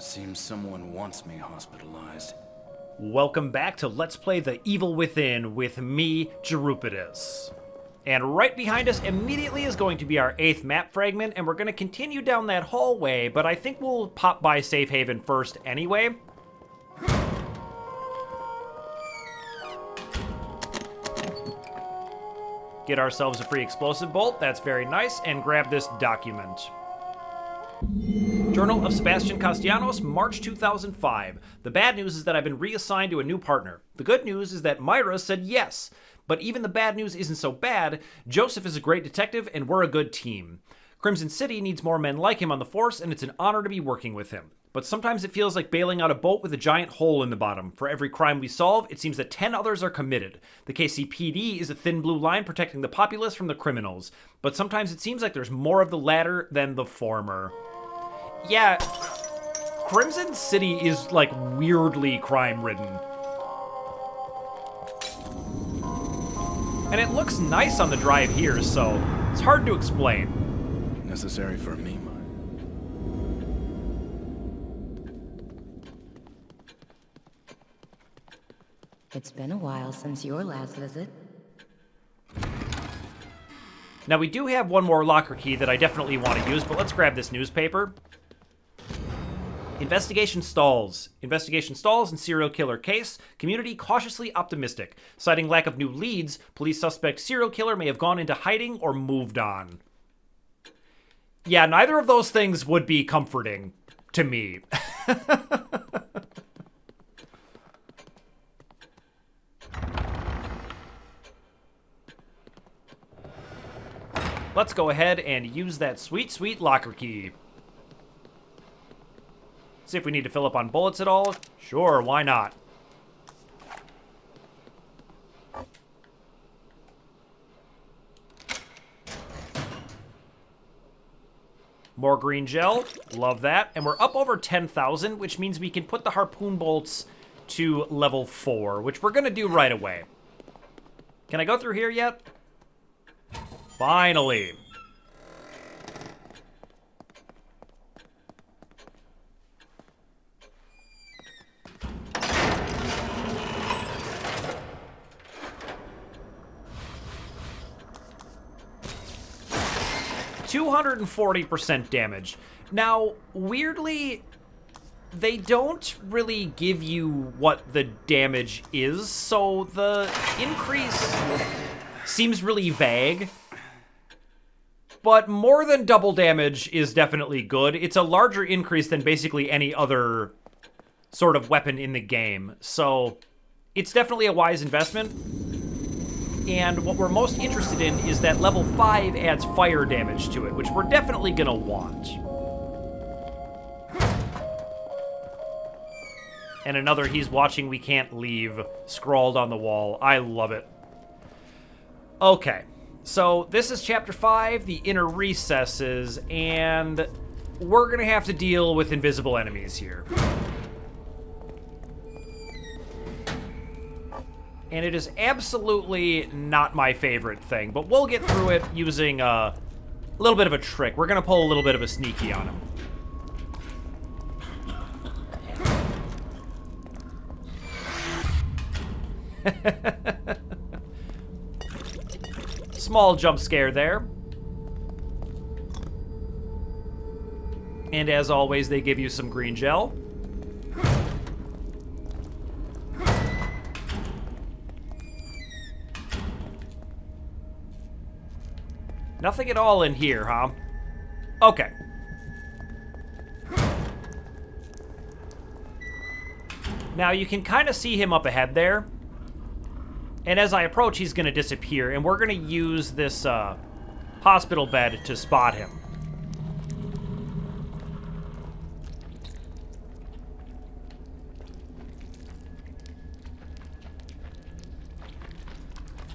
Seems someone wants me hospitalized. Welcome back to Let's Play The Evil Within with me, Jerupitus. And right behind us immediately is going to be our 8th map fragment, and we're going to continue down that hallway, but I think we'll pop by Safe Haven first anyway. Get ourselves a free explosive bolt, that's very nice, and grab this document. Journal of Sebastian Castellanos, March 2005. The bad news is that I've been reassigned to a new partner. The good news is that Myra said yes. But even the bad news isn't so bad. Joseph is a great detective, and we're a good team. Crimson City needs more men like him on the force, and it's an honor to be working with him. But sometimes it feels like bailing out a boat with a giant hole in the bottom. For every crime we solve, it seems that 10 others are committed. The KCPD is a thin blue line protecting the populace from the criminals. But sometimes it seems like there's more of the latter than the former. Yeah, Crimson City is, like, weirdly crime-ridden. And it looks nice on the drive here, so it's hard to explain. Necessary for me, Mark. It's been a while since your last visit. Now, we do have one more locker key that I definitely want to use, but let's grab this newspaper. Investigation stalls. Investigation stalls in serial killer case. Community cautiously optimistic. Citing lack of new leads, police suspect serial killer may have gone into hiding or moved on. Yeah, neither of those things would be comforting to me. Let's go ahead and use that sweet, sweet locker key. See if we need to fill up on bullets at all. Sure, why not? More green gel. Love that. And we're up over 10,000, which means we can put the harpoon bolts to level 4, which we're going to do right away. Can I go through here yet? Finally. %240 damage. Now, weirdly, they don't really give you what the damage is, so the increase seems really vague. But more than double damage is definitely good. It's a larger increase than basically any other sort of weapon in the game, so it's definitely a wise investment. And what we're most interested in is that level 5 adds fire damage to it, which we're definitely gonna want. And another "he's watching, we can't leave" scrawled on the wall. I love it. Okay, so this is Chapter 5, the Inner Recesses, and we're gonna have to deal with invisible enemies here. And it is absolutely not my favorite thing, but we'll get through it using a little bit of a trick. We're going to pull a little bit of a sneaky on him. Small jump scare there. And as always, they give you some green gel. Nothing at all in here, huh? Okay. Now, you can kind of see him up ahead there. And as I approach, he's going to disappear. And we're going to use this hospital bed to spot him.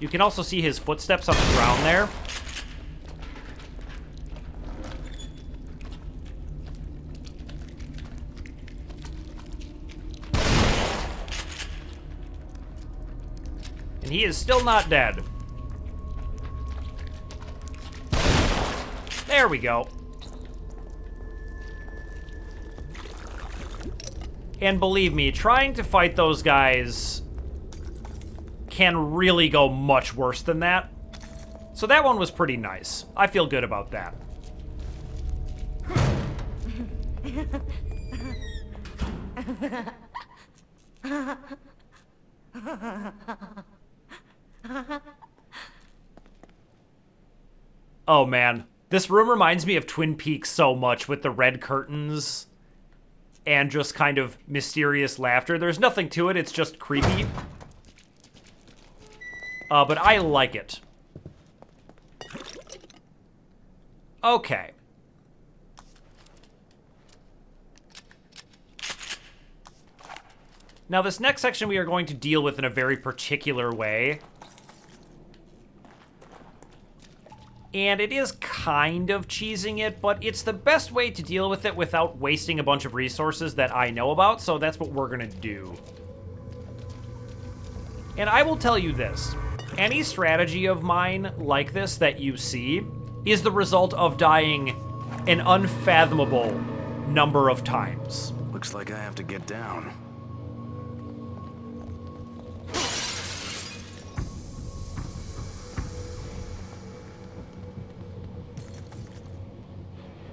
You can also see his footsteps on the ground there. And he is still not dead. There we go. And believe me, trying to fight those guys can really go much worse than that. So that one was pretty nice. I feel good about that. Oh man, this room reminds me of Twin Peaks so much with the red curtains and just kind of mysterious laughter. There's nothing to it, it's just creepy. But I like it. Okay. Now this next section we are going to deal with in a very particular way. And it is kind of cheesing it, but it's the best way to deal with it without wasting a bunch of resources that I know about, so that's what we're gonna do. And I will tell you this, any strategy of mine like this that you see is the result of dying an unfathomable number of times. Looks like I have to get down.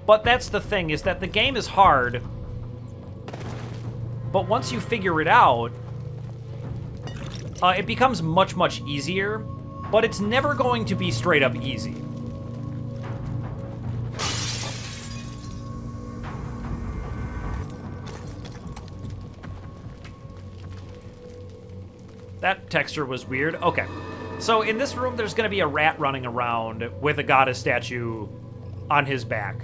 But that's the thing, is that the game is hard, but once you figure it out, it becomes much, much easier, but it's never going to be straight up easy. That texture was weird. Okay. So in this room, there's going to be a rat running around with a goddess statue on his back.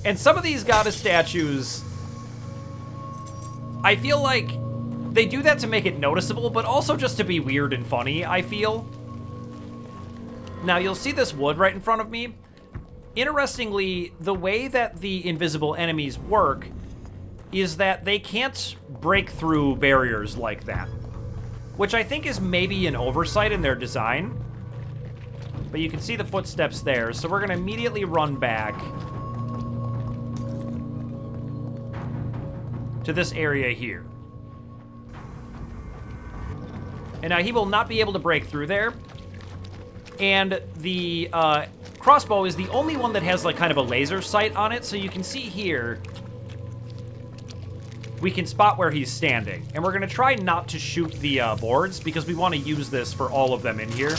And some of these goddess statues, I feel like they do that to make it noticeable, but also just to be weird and funny, I feel. Now, you'll see this wood right in front of me. Interestingly, the way that the invisible enemies work is that they can't break through barriers like that, which I think is maybe an oversight in their design. But you can see the footsteps there, so we're going to immediately run back to this area here. And now he will not be able to break through there. And the crossbow is the only one that has like kind of a laser sight on it, so you can see here we can spot where he's standing. And we're going to try not to shoot the boards because we want to use this for all of them in here.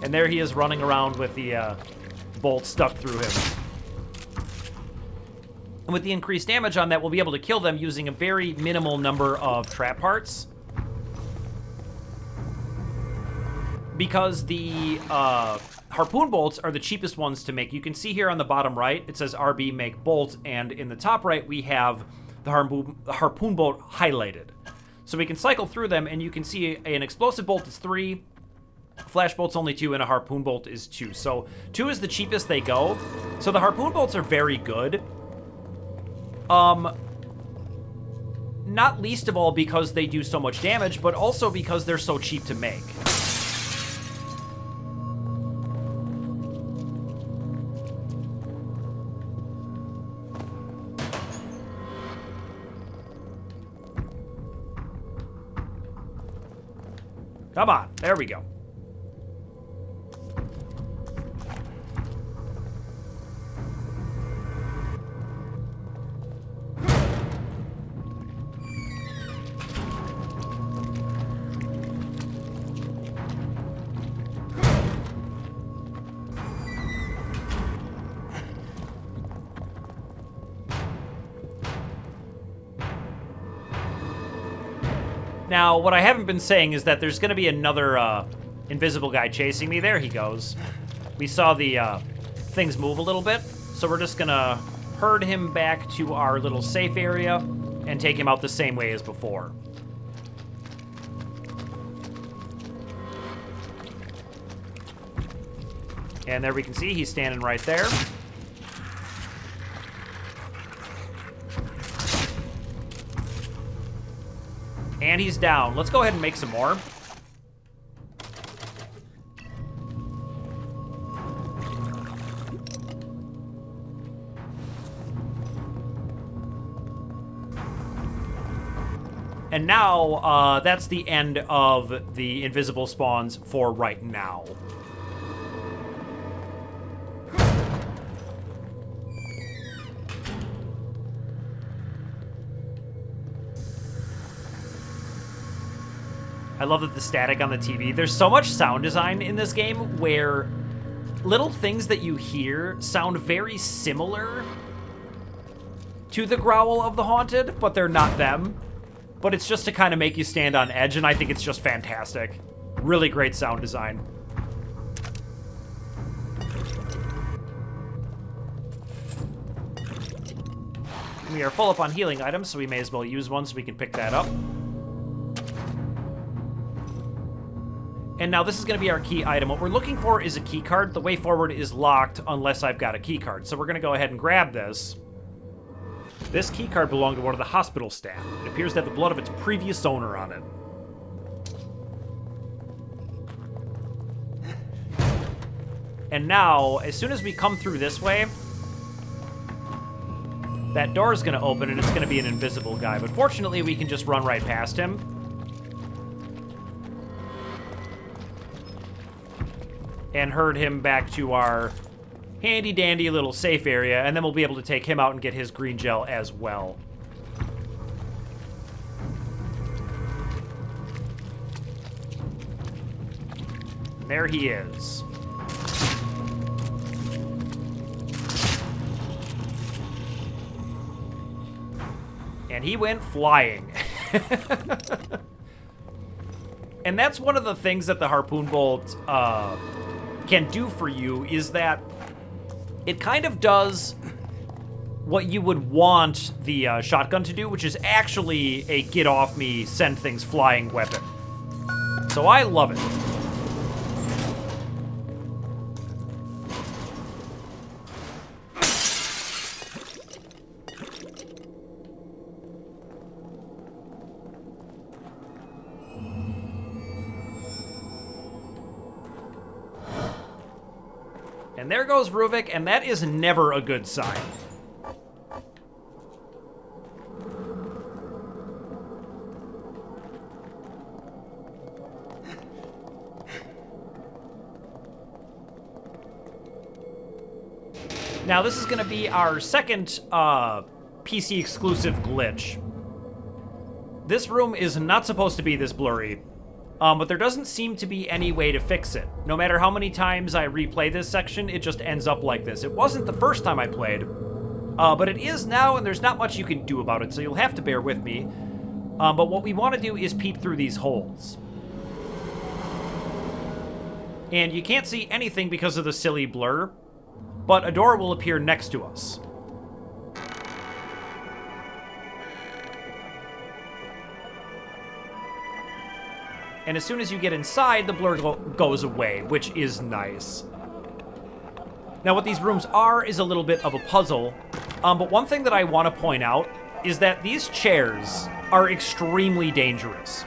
And there he is running around with the bolt stuck through him. And with the increased damage on that, we'll be able to kill them using a very minimal number of trap parts. Because the harpoon bolts are the cheapest ones to make. You can see here on the bottom right, it says RB make bolt, and in the top right, we have the harpoon bolt highlighted. So we can cycle through them, and you can see an explosive bolt is 3, flash bolt's only 2, and a harpoon bolt is 2. So 2 is the cheapest they go. So the harpoon bolts are very good. Not least of all because they do so much damage, but also because they're so cheap to make. Come on, there we go. Now, what I haven't been saying is that there's going to be another invisible guy chasing me. There he goes. We saw the things move a little bit, so we're just going to herd him back to our little safe area and take him out the same way as before. And there we can see he's standing right there. And he's down. Let's go ahead and make some more. And now, that's the end of the invisible spawns for right now. I love that the static on the TV. There's so much sound design in this game where little things that you hear sound very similar to the growl of the haunted, but they're not them. But it's just to kind of make you stand on edge, and I think it's just fantastic. Really great sound design. We are full up on healing items, so we may as well use one so we can pick that up. And now this is going to be our key item. What we're looking for is a key card. The way forward is locked unless I've got a key card. So we're going to go ahead and grab this. This key card belonged to one of the hospital staff. It appears to have the blood of its previous owner on it. And now, as soon as we come through this way, that door is going to open and it's going to be an invisible guy. But fortunately, we can just run right past him. And herd him back to our handy-dandy little safe area, and then we'll be able to take him out and get his green gel as well. And there he is. And he went flying. And that's one of the things that the harpoon bolt can do for you, is that it kind of does what you would want the shotgun to do, which is actually a get off me, send things flying weapon. So I love it. And there goes Ruvik, and that is never a good sign. Now, this is going to be our second PC exclusive glitch. This room is not supposed to be this blurry. But there doesn't seem to be any way to fix it. No matter how many times I replay this section, it just ends up like this. It wasn't the first time I played, but it is now, and there's not much you can do about it, so you'll have to bear with me. But what we want to do is peep through these holes. And you can't see anything because of the silly blur, but a door will appear next to us. And as soon as you get inside, the blur goes away, which is nice. Now, what these rooms are is a little bit of a puzzle. But one thing that I want to point out is that these chairs are extremely dangerous.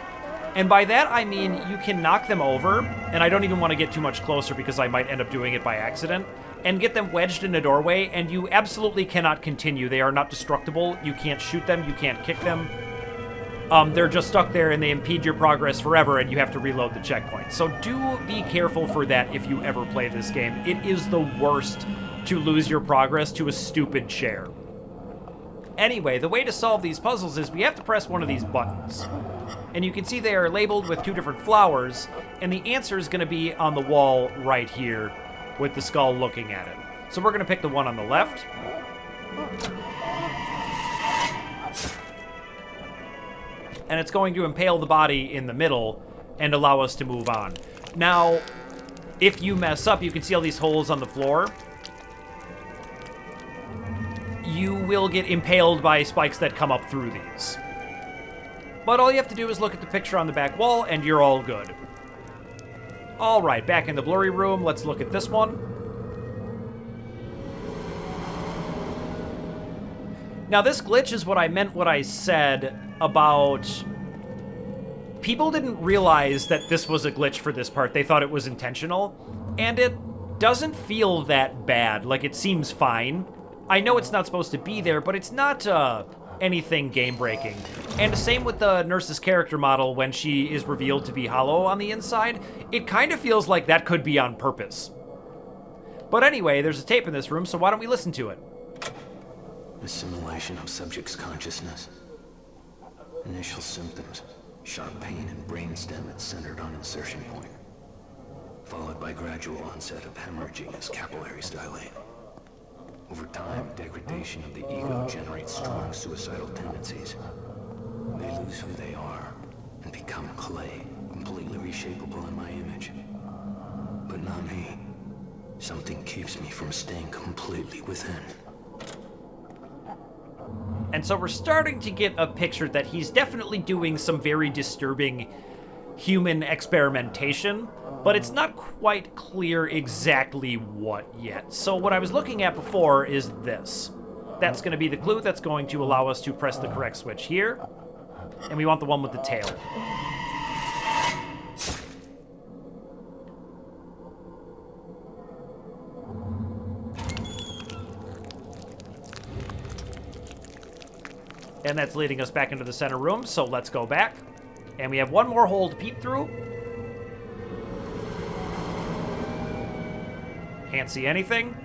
And by that, I mean you can knock them over, and I don't even want to get too much closer because I might end up doing it by accident, and get them wedged in a doorway, and you absolutely cannot continue. They are not destructible. You can't shoot them. You can't kick them. They're just stuck there and they impede your progress forever and you have to reload the checkpoint. So do be careful for that if you ever play this game. It is the worst to lose your progress to a stupid chair. Anyway, the way to solve these puzzles is we have to press one of these buttons. And you can see they are labeled with two different flowers, and the answer is going to be on the wall right here with the skull looking at it. So we're going to pick the one on the left. And it's going to impale the body in the middle and allow us to move on. Now, if you mess up, you can see all these holes on the floor. You will get impaled by spikes that come up through these. But all you have to do is look at the picture on the back wall and you're all good. All right, back in the blurry room, let's look at this one. Now, this glitch is what I meant what I said about people didn't realize that this was a glitch for this part. They thought it was intentional, and it doesn't feel that bad. Like, it seems fine. I know it's not supposed to be there, but it's not anything game-breaking. And same with the nurse's character model when she is revealed to be hollow on the inside. It kind of feels like that could be on purpose. But anyway, there's a tape in this room, so why don't we listen to it? Assimilation of subject's consciousness. Initial symptoms. Sharp pain and brainstem at centered on insertion point. Followed by gradual onset of hemorrhaging as capillaries dilate. Over time, degradation of the ego generates strong suicidal tendencies. They lose who they are and become clay, completely reshapeable in my image. But not me. Something keeps me from staying completely within. And so we're starting to get a picture that he's definitely doing some very disturbing human experimentation, but it's not quite clear exactly what yet. So what I was looking at before is this. That's going to be the clue that's going to allow us to press the correct switch here. And we want the one with the tail. And that's leading us back into the center room, so let's go back. And we have one more hole to peep through. Can't see anything.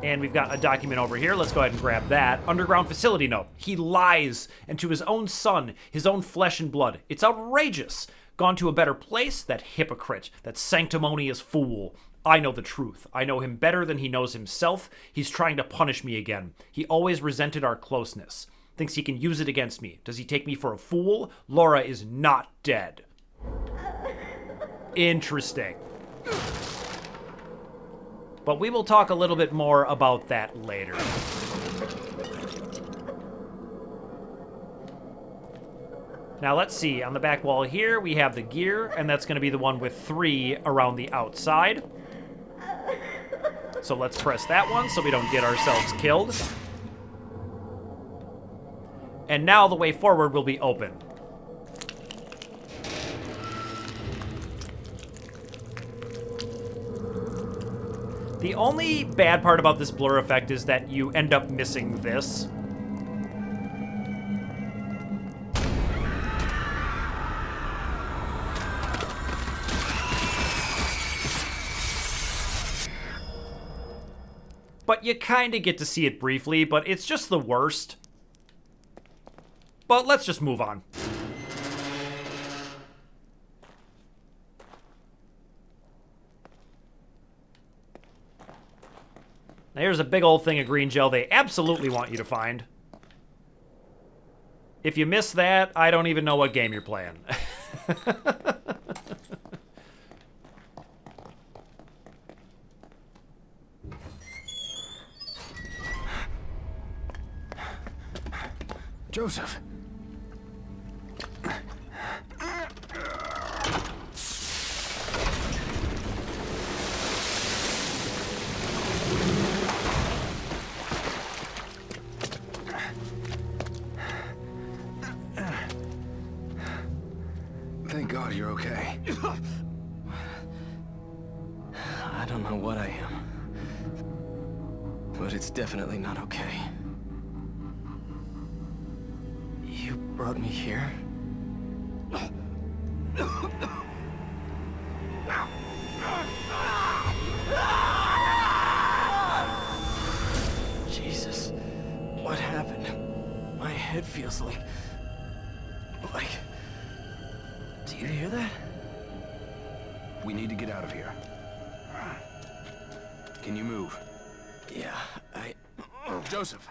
And we've got a document over here. Let's go ahead and grab that. Underground facility note. He lies, and to his own son, his own flesh and blood. It's outrageous. Gone to a better place? That hypocrite, that sanctimonious fool. I know the truth. I know him better than he knows himself. He's trying to punish me again. He always resented our closeness. Thinks he can use it against me. Does he take me for a fool? Laura is not dead. Interesting. But we will talk a little bit more about that later. Now let's see, on the back wall here, we have the gear, and that's going to be the one with 3 around the outside. So let's press that one so we don't get ourselves killed. And now the way forward will be open. The only bad part about this blur effect is that you end up missing this. But you kind of get to see it briefly, but it's just the worst. But let's just move on. Now here's a big old thing of green gel they absolutely want you to find. If you miss that, I don't even know what game you're playing. Joseph. Thank God you're okay. I don't know what I am, but it's definitely not okay. You brought me here? Jesus, what happened? My head feels like... Do you hear that? We need to get out of here. Can you move? Yeah, Joseph.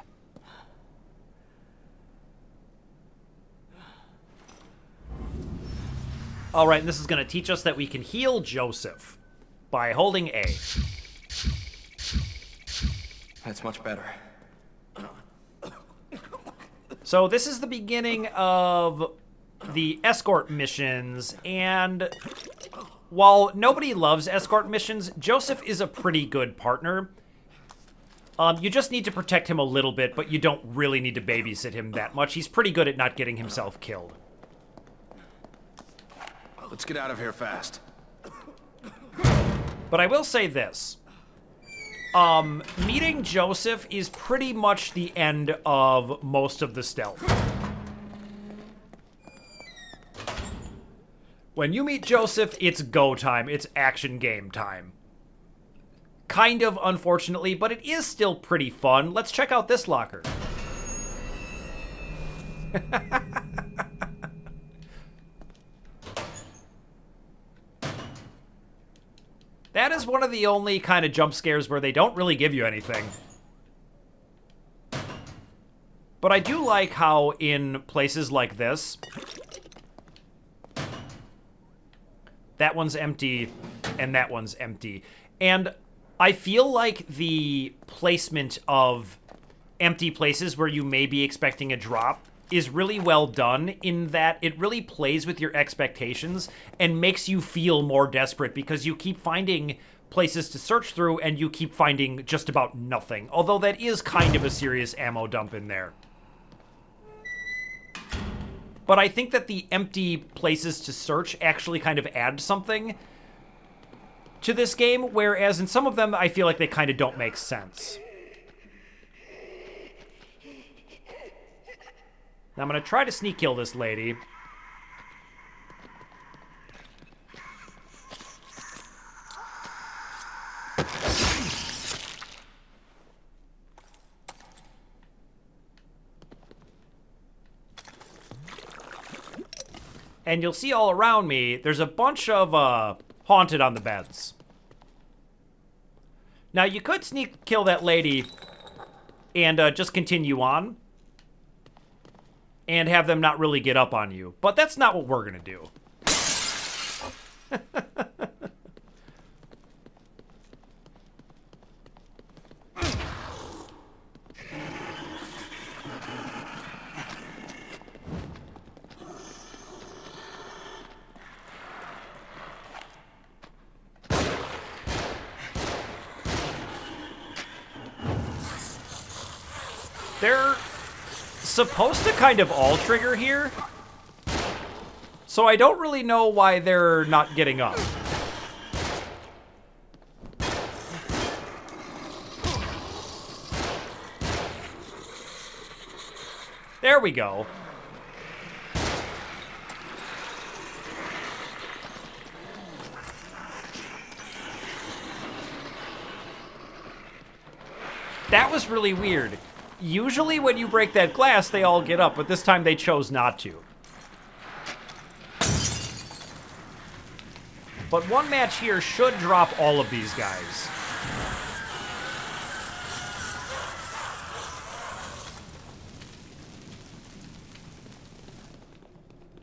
All right, and this is going to teach us that we can heal Joseph by holding A. That's much better. So this is the beginning of the escort missions, and while nobody loves escort missions, Joseph is a pretty good partner. You just need to protect him a little bit, but you don't really need to babysit him that much. He's pretty good at not getting himself killed. Let's get out of here fast. But I will say this. Meeting Joseph is pretty much the end of most of the stealth. When you meet Joseph, it's go time. It's action game time. Kind of, unfortunately, but it is still pretty fun. Let's check out this locker. That is one of the only kind of jump scares where they don't really give you anything. But I do like how in places like this, that one's empty and that one's empty. And I feel like the placement of empty places where you may be expecting a drop is really well done in that it really plays with your expectations and makes you feel more desperate because you keep finding places to search through and you keep finding just about nothing. Although that is kind of a serious ammo dump in there. But I think that the empty places to search actually kind of add something to this game, whereas in some of them I feel like they kind of don't make sense. Now I'm going to try to sneak kill this lady. And you'll see all around me, there's a bunch of haunted on the beds. Now you could sneak kill that lady and just continue on. And have them not really get up on you. But that's not what we're going to do. They're supposed to kind of all trigger here, so I don't really know why they're not getting up. There we go. That was really weird. Usually when you break that glass, they all get up, but this time they chose not to. But one match here should drop all of these guys.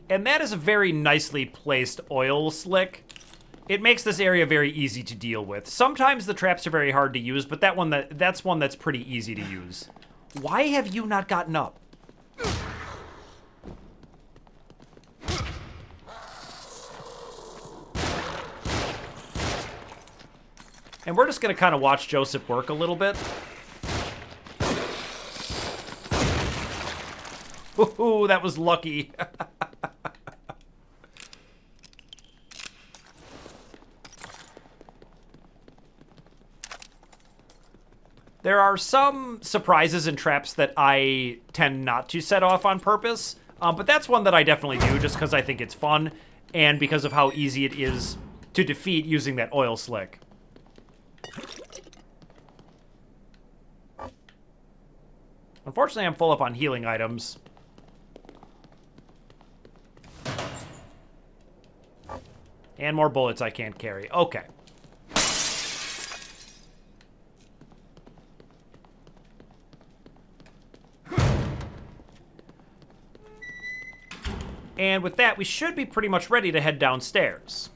And that is a very nicely placed oil slick. It makes this area very easy to deal with. Sometimes the traps are very hard to use, but that's one that's pretty easy to use. Why have you not gotten up? And we're just going to kind of watch Joseph work a little bit. Ooh, that was lucky. There are some surprises and traps that I tend not to set off on purpose, but that's one that I definitely do just because I think it's fun and because of how easy it is to defeat using that oil slick. Unfortunately, I'm full up on healing items. And more bullets I can't carry. Okay. And with that, we should be pretty much ready to head downstairs.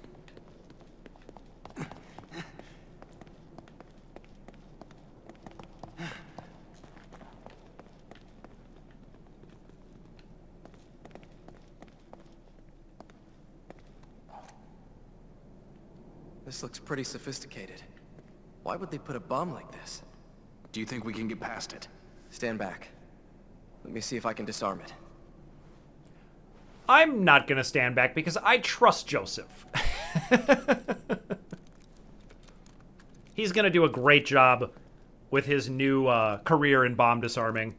This looks pretty sophisticated. Why would they put a bomb like this? Do you think we can get past it? Stand back. Let me see if I can disarm it. I'm not going to stand back because I trust Joseph. He's going to do a great job with his new career in bomb disarming.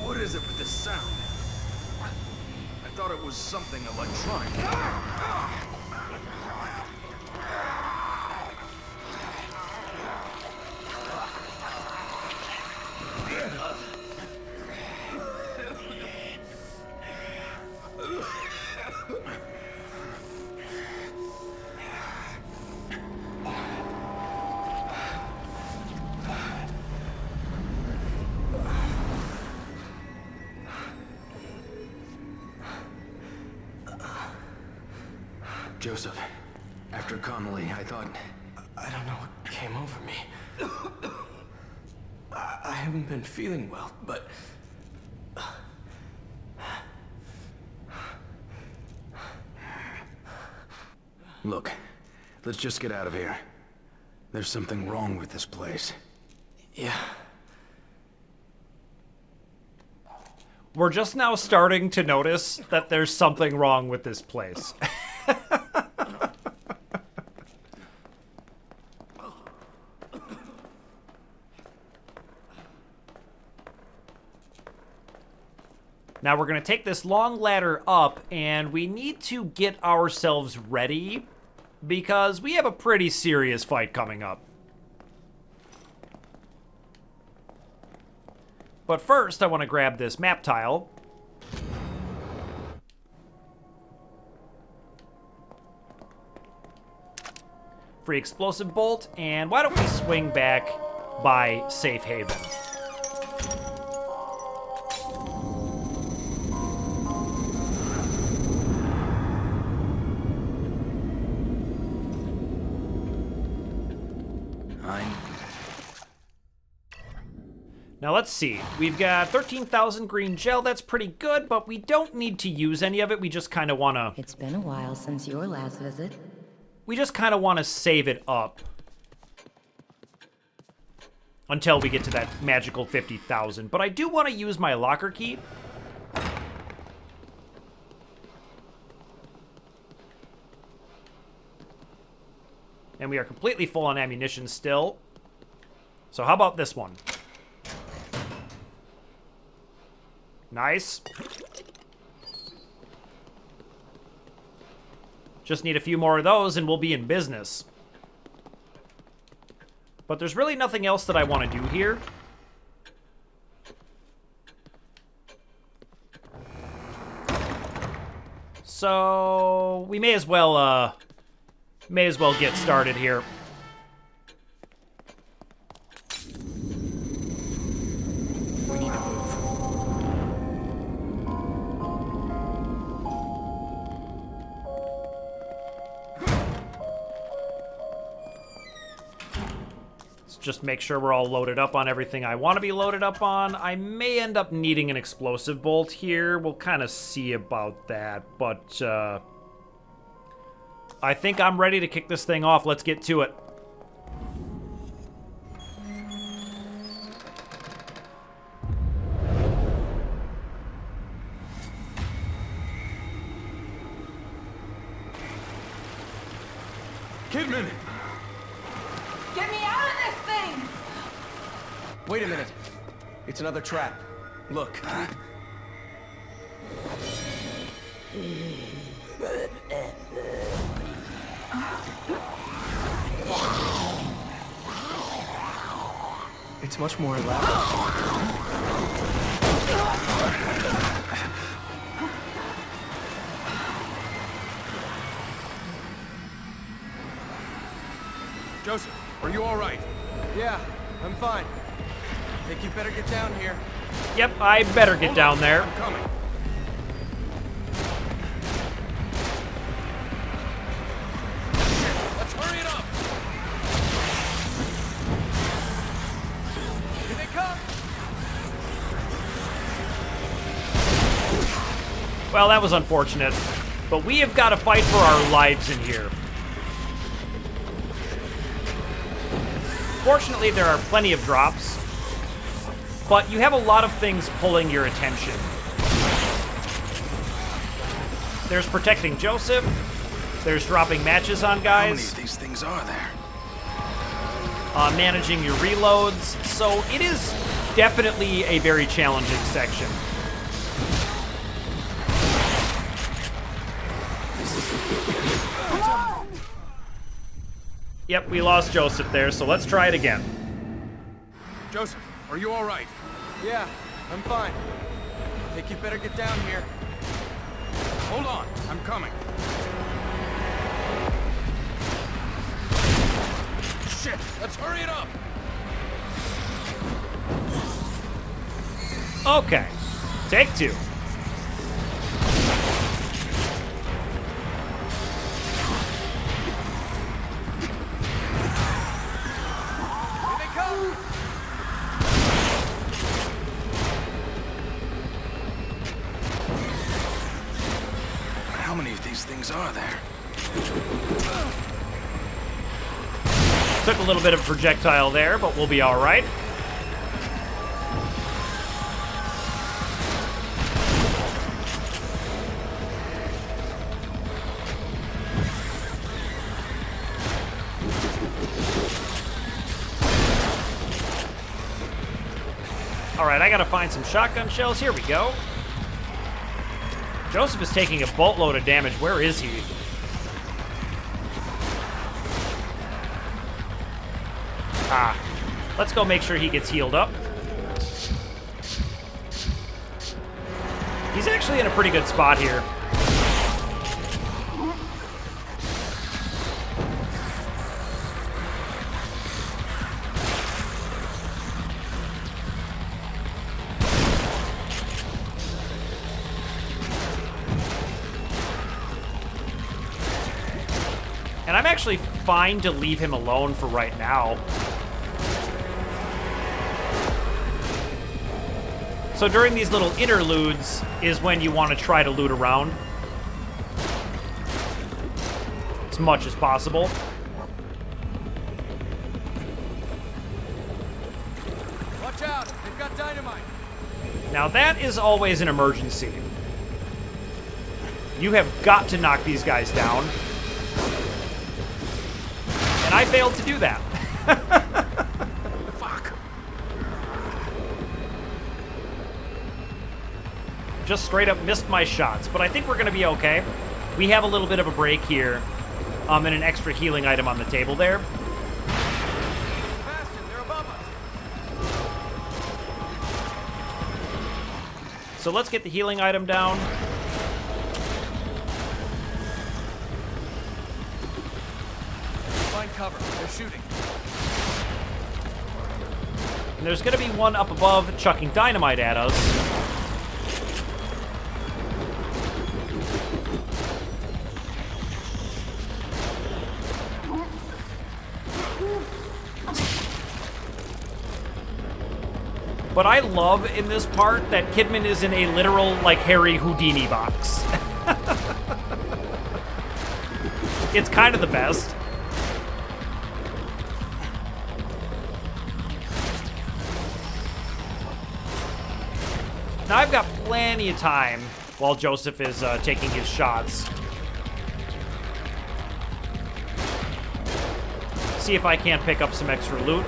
What is it with this sound? I thought it was something electronic. Joseph, after Connolly, I thought... I don't know what came over me. I haven't been feeling well, but... Look, let's just get out of here. There's something wrong with this place. Yeah. We're just now starting to notice that there's something wrong with this place. Now we're going to take this long ladder up, and we need to get ourselves ready because we have a pretty serious fight coming up. But first, I want to grab this map tile. Free explosive bolt, and why don't we swing back by Safe Haven? Now let's see, we've got 13,000 green gel, that's pretty good, but we don't need to use any of it, we just kind of want to... It's been a while since your last visit. We just kind of want to save it up. Until we get to that magical 50,000, but I do want to use my locker key. And we are completely full on ammunition still. So how about this one? Nice. Just need a few more of those and we'll be in business. But there's really nothing else that I want to do here. So we may as well get started here. We need to move. Just make sure we're all loaded up on everything I want to be loaded up on. I may end up needing an explosive bolt here. We'll kind of see about that, but I think I'm ready to kick this thing off. Let's get to it. Kidman! Get me out of this thing! Wait a minute. It's another trap. Look. It's much more elaborate. Joseph, are you all right? Yeah, I'm fine. Think you better get down here. Yep, I better get down there. I'm coming. Let's hurry it up! Here they come! Well, that was unfortunate. But we have got to fight for our lives in here. Fortunately, there are plenty of drops. But you have a lot of things pulling your attention. There's protecting Joseph. There's dropping matches on guys. How many of these things are there? Managing your reloads. So it is definitely a very challenging section. Yep, we lost Joseph there, so let's try it again. Joseph, are you all right? Yeah, I'm fine. I think you better get down here. Hold on, I'm coming. Shit, let's hurry it up. Okay, take two. Here they come! How many of these things are there? Took a little bit of projectile there, but we'll be all right. All right, I gotta find some shotgun shells. Here we go. Joseph is taking a boatload of damage. Where is he? Ah. Let's go make sure he gets healed up. He's actually in a pretty good spot here. And I'm actually fine to leave him alone for right now. So during these little interludes is when you want to try to loot around as much as possible. Watch out! They've got dynamite! Now that is always an emergency. You have got to knock these guys down. And I failed to do that. Fuck. Just straight up missed my shots, but I think we're gonna be okay. We have a little bit of a break here, and an extra healing item on the table there. Sebastian, they're above us! So let's get the healing item down. Find cover. They're shooting. And there's gonna be one up above chucking dynamite at us. But I love in this part that Kidman is in a literal, like, Harry Houdini box. It's kind of the best. Now I've got plenty of time while Joseph is taking his shots. See if I can't pick up some extra loot.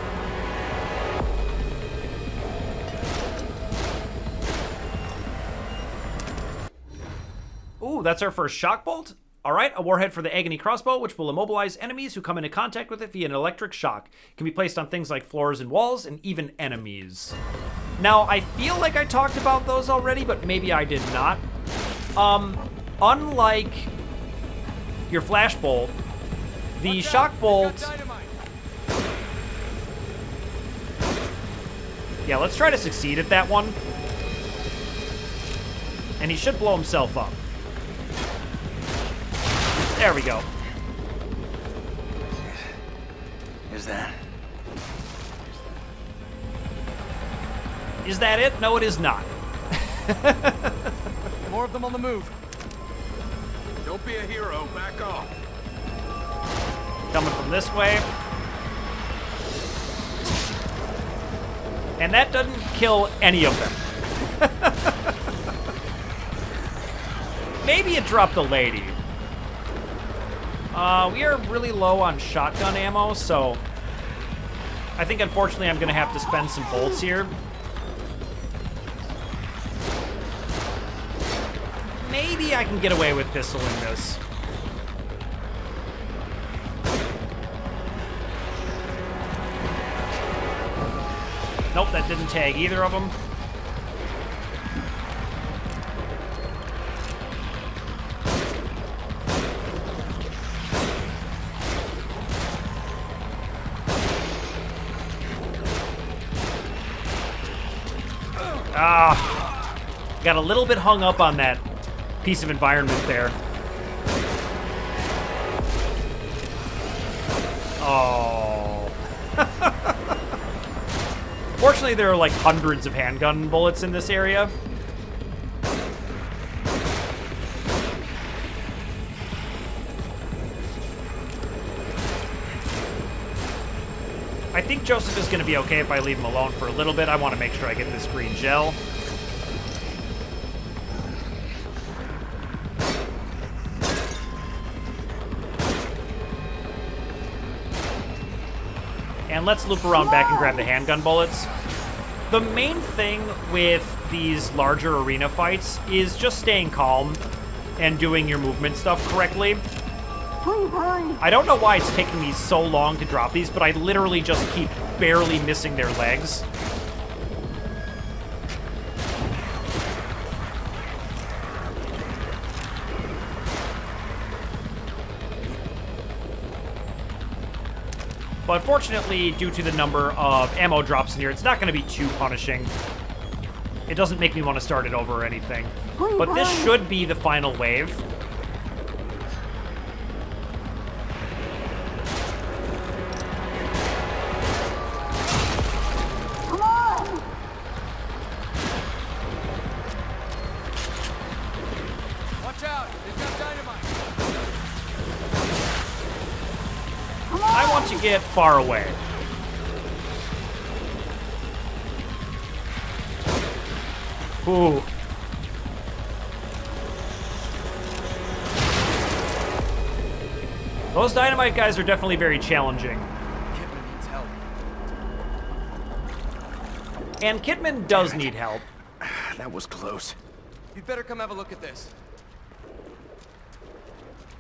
Ooh, that's our first shock bolt. All right, a warhead for the Agony crossbow, which will immobilize enemies who come into contact with it via an electric shock. It can be placed on things like floors and walls, and even enemies. Now, I feel like I talked about those already, but maybe I did not. Unlike your flash bolt, the shock bolt... Yeah, let's try to succeed at that one. And he should blow himself up. There we go. Is that? Is that it? No, it is not. More of them on the move. Don't be a hero. Back off. Coming from this way. And that doesn't kill any of them. Maybe it dropped the lady. We are really low on shotgun ammo, so I think unfortunately I'm gonna have to spend some bolts here. Maybe I can get away with pistoling this. Nope, that didn't tag either of them. Got a little bit hung up on that piece of environment there. Oh. Fortunately, there are like hundreds of handgun bullets in this area. I think Joseph is going to be okay if I leave him alone for a little bit. I want to make sure I get this green gel. And let's loop around back and grab the handgun bullets. The main thing with these larger arena fights is just staying calm and doing your movement stuff correctly. I don't know why it's taking me so long to drop these, but I literally just keep barely missing their legs. But unfortunately, due to the number of ammo drops in here, it's not going to be too punishing. It doesn't make me want to start it over or anything. But this should be the final wave. Come on! Watch out! They've got dynamite! I want to get far away. Ooh. Those dynamite guys are definitely very challenging. Kidman needs help. And Kidman does need help. That was close. You'd better come have a look at this.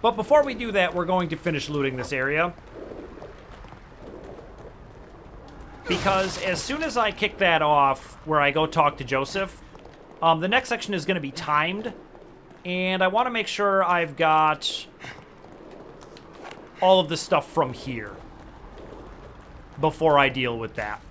But before we do that, we're going to finish looting this area. Because as soon as I kick that off, where I go talk to Joseph, the next section is going to be timed. And I want to make sure I've got all of the stuff from here before I deal with that.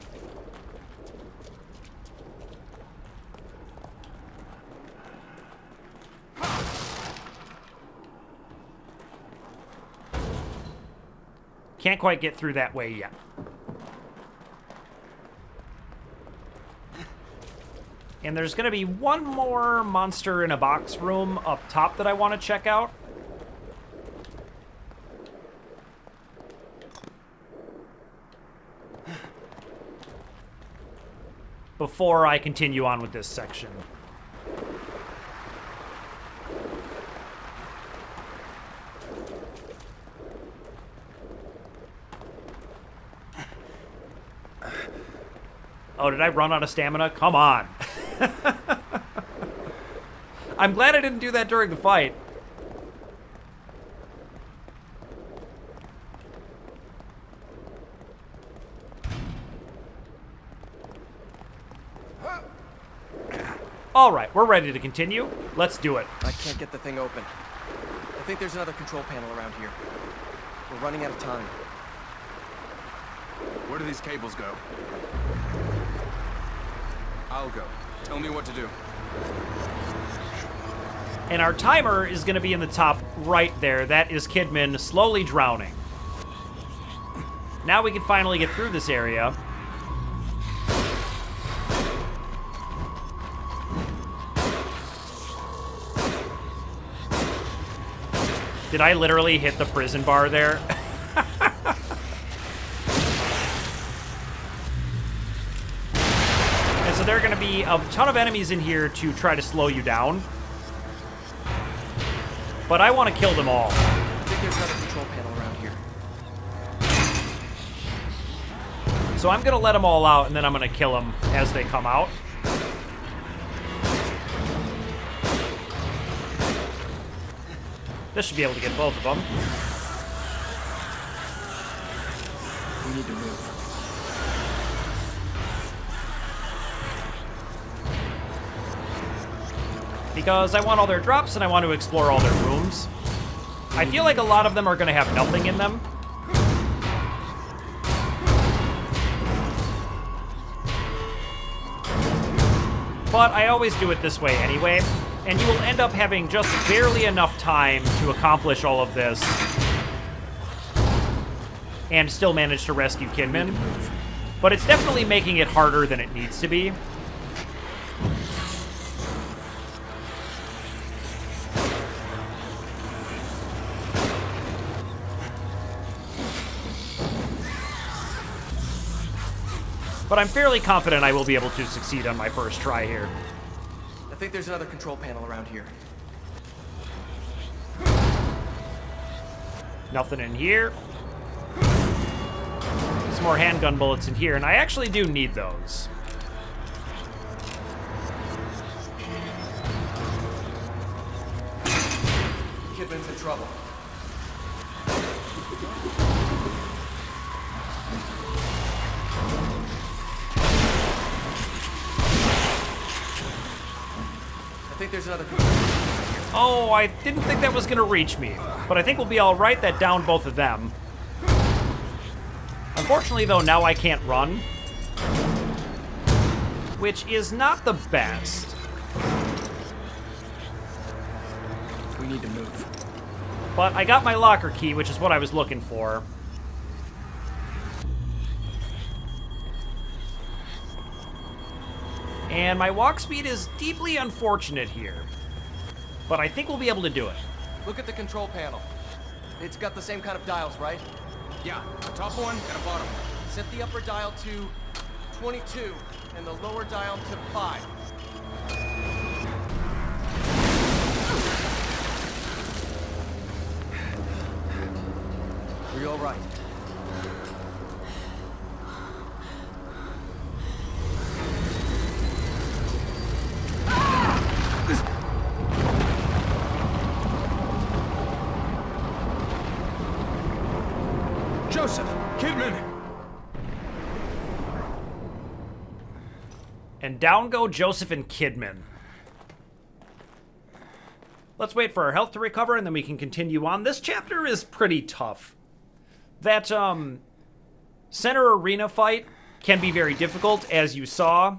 Can't quite get through that way yet. And there's going to be one more monster in a box room up top that I want to check out. Before I continue on with this section. Oh, did I run out of stamina? Come on. I'm glad I didn't do that during the fight. All right, we're ready to continue. Let's do it. I can't get the thing open. I think there's another control panel around here. We're running out of time. Where do these cables go? I'll go. Tell me what to do. And our timer is going to be in the top right there. That is Kidman slowly drowning. Now we can finally get through this area. Did I literally hit the prison bar there? And so there are going to be a ton of enemies in here to try to slow you down. But I want to kill them all. I think there's another control panel around here. So I'm going to let them all out, and then I'm going to kill them as they come out. This should be able to get both of them. We need to move. Because I want all their drops, and I want to explore all their rooms. I feel like a lot of them are going to have nothing in them. But I always do it this way anyway, and you will end up having just barely enough time to accomplish all of this and still manage to rescue Kidman. But it's definitely making it harder than it needs to be. But I'm fairly confident I will be able to succeed on my first try here. I think there's another control panel around here. Nothing in here. Some more handgun bullets in here, and I actually do need those. Kidman's in trouble. I think there's another control panel here. Oh, I didn't think that was gonna reach me, but I think we'll be all right. That downed both of them. Unfortunately, though, now I can't run, which is not the best. We need to move. But I got my locker key, which is what I was looking for. And my walk speed is deeply unfortunate here. But I think we'll be able to do it. Look at the control panel. It's got the same kind of dials, right? Yeah, a top one and a bottom. Set the upper dial to 22 and the lower dial to 5. Are you all right? Joseph! Kidman! And down go Joseph and Kidman. Let's wait for our health to recover, and then we can continue on. This chapter is pretty tough. That, center arena fight can be very difficult, as you saw.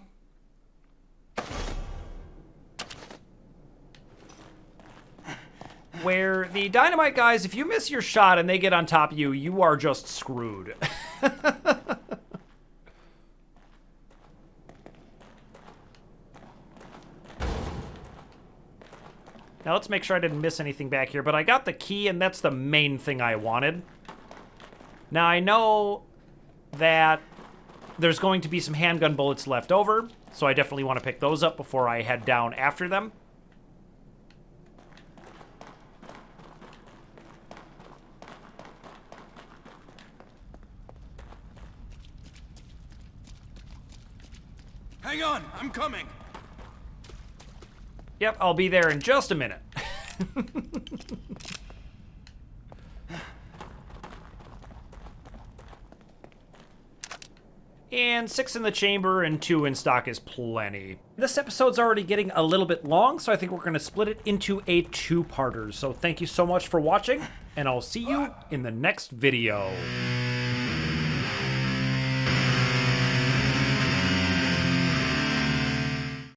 Where the dynamite guys, if you miss your shot and they get on top of you, you are just screwed. Now let's make sure I didn't miss anything back here, but I got the key, and that's the main thing I wanted. Now I know that there's going to be some handgun bullets left over, so I definitely want to pick those up before I head down after them. Hang on, I'm coming! Yep, I'll be there in just a minute. And 6 in the chamber and 2 in stock is plenty. This episode's already getting a little bit long, so I think we're going to split it into a 2-parter. So thank you so much for watching, and I'll see you in the next video.